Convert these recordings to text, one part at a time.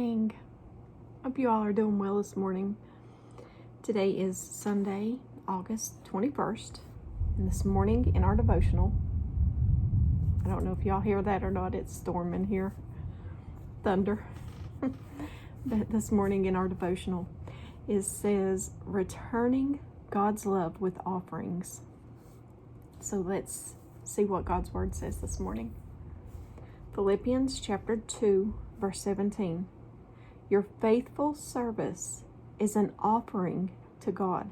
morning. Hope you all are doing well this morning. Today is Sunday, August 21st, and this morning in our devotional, I don't know if y'all hear that or not, it's storming here, thunder. But this morning in our devotional, it says, returning God's love with offerings. So let's see what God's word says this morning. Philippians chapter 2, verse 17. Your faithful service is an offering to God.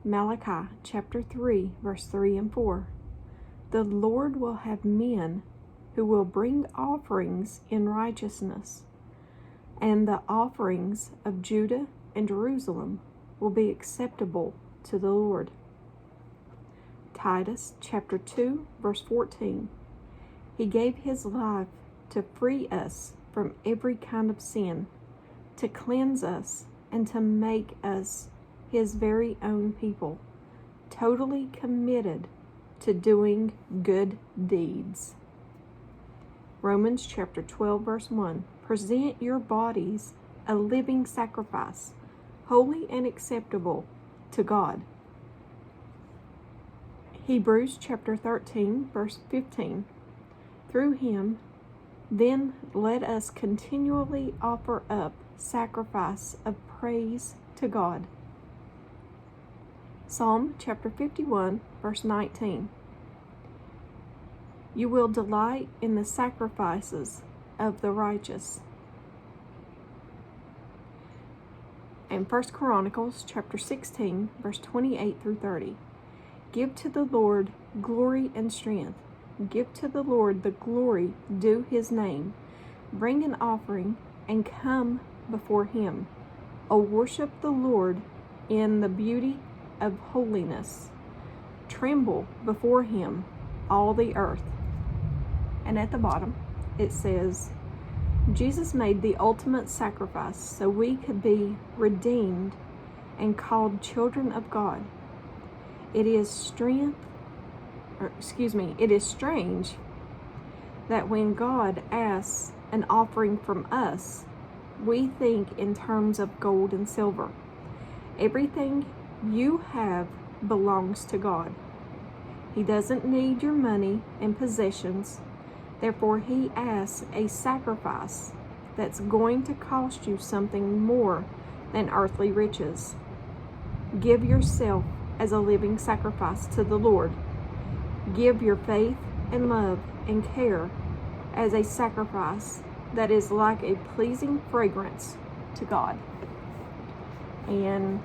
Malachi chapter 3, verse 3 and 4. The Lord will have men who will bring offerings in righteousness, and the offerings of Judah and Jerusalem will be acceptable to the Lord. Titus chapter 2, verse 14. He gave his life to free us from every kind of sin, to cleanse us, and to make us his very own people, totally committed to doing good deeds. Romans chapter 12, verse 1. Present your bodies a living sacrifice, holy and acceptable to God. Hebrews chapter 13, verse 15. Through him, then let us continually offer up sacrifice of praise to God. Psalm chapter 51, verse 19. You will delight in the sacrifices of the righteous. And 1 Chronicles chapter 16, verse 28 through 30. Give to the Lord glory and strength. Give to the Lord the glory due his name. Bring an offering and come before him. O worship the Lord in the beauty of holiness. Tremble before him, all the earth. And at the bottom, it says, Jesus made the ultimate sacrifice so we could be redeemed and called children of God. It is strange that when God asks an offering from us, we think in terms of gold and silver. Everything you have belongs to God. He doesn't need your money and possessions. Therefore, he asks a sacrifice that's going to cost you something more than earthly riches. Give yourself as a living sacrifice to the Lord. Give your faith and love and care as a sacrifice that is like a pleasing fragrance to God. And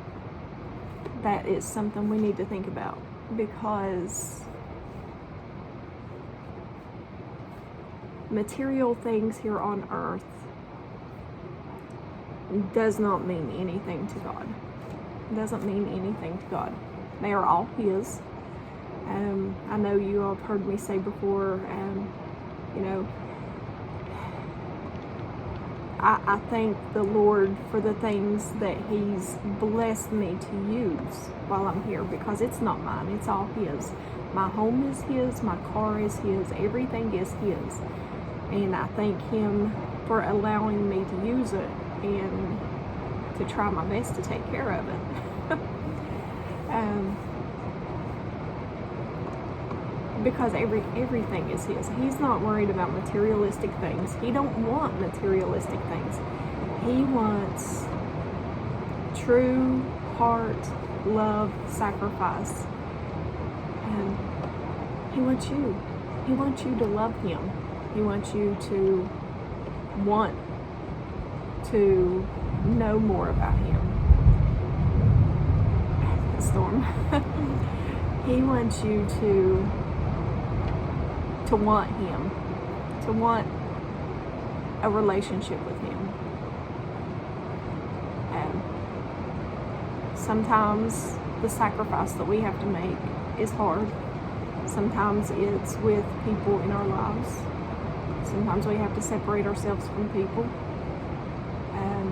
that is something we need to think about, because material things here on earth does not mean anything to God. It doesn't mean anything to God. They are all his. I know you all have heard me say before, I thank the Lord for the things that he's blessed me to use while I'm here, because it's not mine, it's all his. My home is his, my car is his, everything is his. And I thank him for allowing me to use it and to try my best to take care of it. Because everything is his. He's not worried about materialistic things. He don't want materialistic things. He wants true heart, love, sacrifice. And he wants you. He wants you to love him. He wants you to want to know more about him. Storm. He wants you to want him, to want a relationship with him. And sometimes the sacrifice that we have to make is hard. Sometimes it's with people in our lives. Sometimes we have to separate ourselves from people. And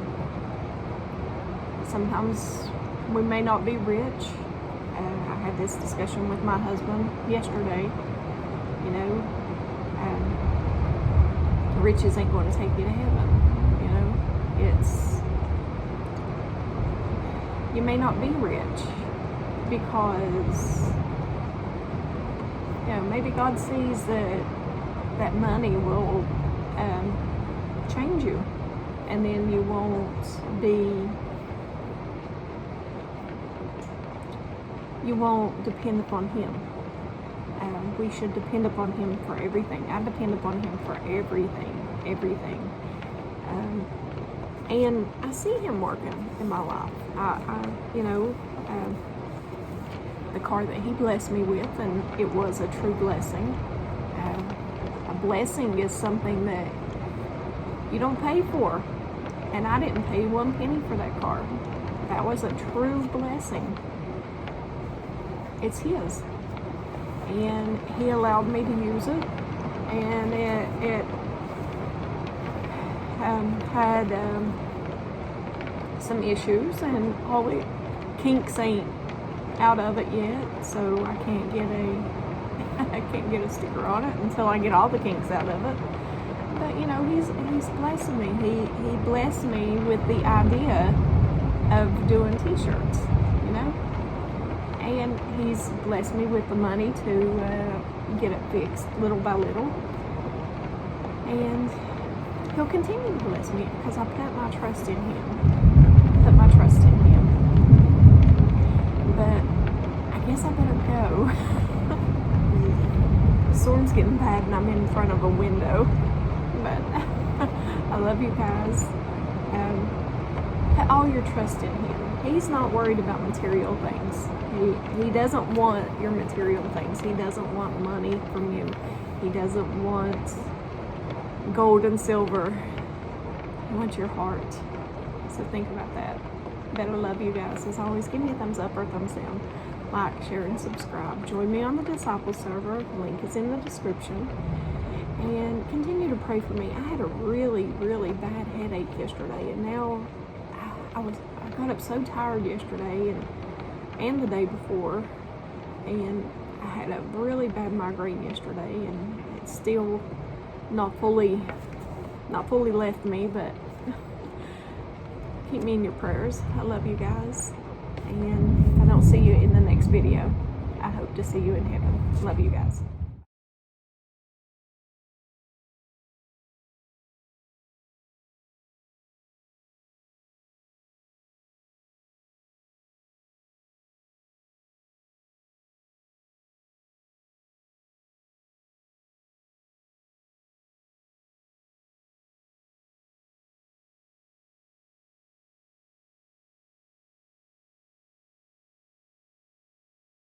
sometimes we may not be rich. I had this discussion with my husband yesterday. Riches ain't going to take you to heaven. You may not be rich because, maybe God sees that money will change you, and then you won't depend upon Him. We should depend upon Him for everything. I depend upon Him for everything. And I see Him working in my life. The car that He blessed me with, and it was a true blessing. A blessing is something that you don't pay for, and I didn't pay 1 penny for that car. That was a true blessing. It's His, and He allowed me to use it, and it had some issues, and all the kinks ain't out of it yet, so I can't get a sticker on it until I get all the kinks out of it. But He's blessing me. He blessed me with the idea of doing t-shirts, and He's blessed me with the money to get it fixed little by little, and He'll continue to bless me because I put my trust in Him. But I guess I better go. The storm's getting bad and I'm in front of a window. But I love you guys. Put all your trust in Him. He's not worried about material things. He doesn't want your material things. He doesn't want money from you. He doesn't want gold and silver. He wants your heart. So think about that. Better love you guys. As always, give me a thumbs up or a thumbs down. Like, share, and subscribe. Join me on the Disciple server. Link is in the description. And continue to pray for me. I had a really, really bad headache yesterday, and now I got up so tired yesterday and the day before, and I had a really bad migraine yesterday, and it's still not fully left me, but keep me in your prayers. I love you guys, and if I don't see you in the next video, I hope to see you in heaven. Love you guys.